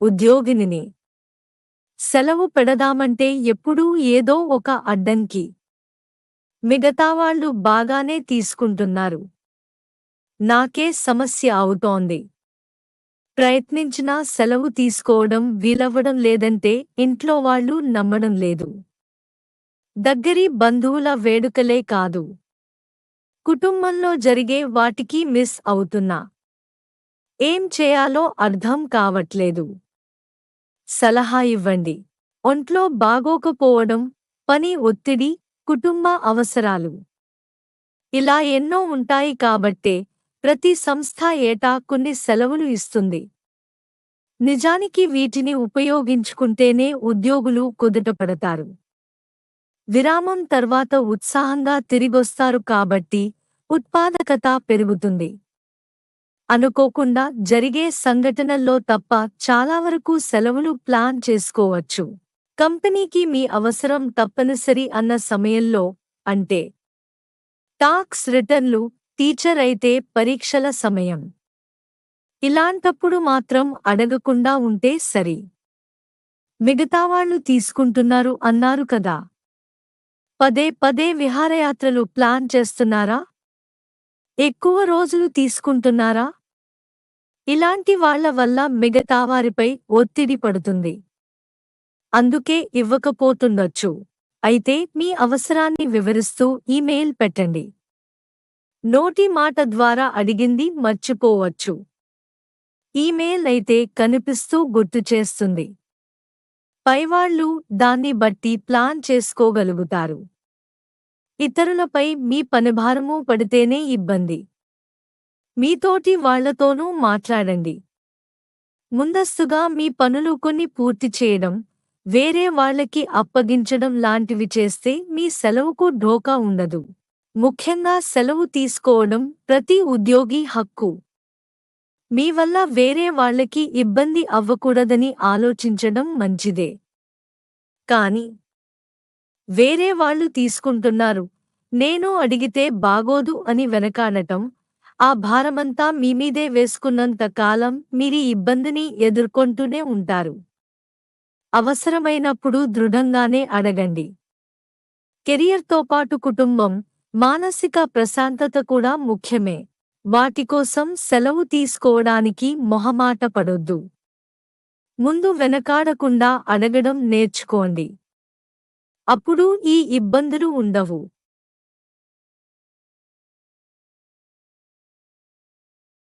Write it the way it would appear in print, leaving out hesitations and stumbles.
ఉద్యోగినిని. సెలవు పెడదామంటే ఎప్పుడూ ఏదో ఒక అడ్డంకి. మిగతావాళ్ళు బాగానే తీసుకుంటున్నారు. నాకే సమస్య అవుతోంది. ప్రయత్నించినా సెలవు తీసుకోవడం వీలవ్వడం లేదంటే ఇంట్లో వాళ్ళు నమ్మడం లేదు. దగ్గరి బంధువుల వేడుకలే కాదు, కుటుంబంలో జరిగే వాటికి మిస్ అవుతున్నా. ఏం చేయాలో అర్థం కావట్లేదు. సలహా ఇవ్వండి. ఒంట్లో బాగోకపోవడం, పని ఒత్తిడి, కుటుంబ అవసరాలు ఇలా ఎన్నో ఉంటాయి కాబట్టే ప్రతి సంస్థ ఏటా కొన్ని సెలవులు ఇస్తుంది. నిజానికి వీటిని ఉపయోగించుకుంటేనే ఉద్యోగులు కుదుటపడతారు. విరామం తర్వాత ఉత్సాహంగా తిరిగొస్తారు కాబట్టి ఉత్పాదకత పెరుగుతుంది. అనుకోకుండా జరిగే సంఘటనల్లో తప్ప చాలా వరకు సెలవులు ప్లాన్ చేసుకోవచ్చు. కంపెనీకి మీ అవసరం తప్పనిసరి అన్న సమయంలో, అంటే టాక్స్ రిటర్న్లు, టీచర్ అయితే పరీక్షల సమయం, ఇలాంటప్పుడు మాత్రం అడగకుండా ఉంటే సరి. మిగతావాళ్ళు తీసుకుంటున్నారు అన్నారు కదా. పదే పదే విహారయాత్రలు ప్లాన్ చేస్తున్నారా? ఎక్కువ రోజులు తీసుకుంటున్నారా? ఇలాంటి వాళ్ల వల్ల మిగతావారిపై ఒత్తిడి పడుతుంది. అందుకే ఇవ్వకపోతుండొచ్చు. అయితే మీ అవసరాన్ని వివరిస్తూ ఈమెయిల్ పెట్టండి. నోటి మాట ద్వారా అడిగింది మర్చిపోవచ్చు. ఈమెయిల్ అయితే కనిపిస్తూ గుర్తుచేస్తుంది. పైవాళ్లు దాన్ని బట్టి ప్లాన్ చేసుకోగలుగుతారు. ఇతరులపై మీ పనిభారమూ పడితేనే ఇబ్బంది. మీతోటి వాళ్లతోనూ మాట్లాడండి. ముందస్తుగా మీ పనులు కొన్ని పూర్తి చేయడం, వేరే వాళ్లకి అప్పగించడం లాంటివి చేస్తే మీ సెలవుకు ఢోకా ఉండదు. ముఖ్యంగా సెలవు తీసుకోవడం ప్రతి ఉద్యోగి హక్కు. మీ వల్ల వేరే వాళ్లకి ఇబ్బంది అవ్వకూడదని ఆలోచించడం మంచిదే. కానీ వేరే వాళ్ళు తీసుకుంటున్నారు, నేను అడిగితే బాగోదు అని వెనకాడటం, ఆ భారమంతా మీమీదే వేసుకున్నంత కాలం మీరీ ఇబ్బందిని ఎదుర్కొంటూనే ఉంటారు. అవసరమైనప్పుడు దృఢంగానే అడగండి. కెరియర్తో పాటు కుటుంబం, మానసిక ప్రశాంతత కూడా ముఖ్యమే. వాటికోసం సెలవు తీసుకోవడానికి మొహమాట పడొద్దు. ముందు వెనకాడకుండా అడగడం నేర్చుకోండి. అప్పుడు ఈ ఇబ్బందులు ఉండవు.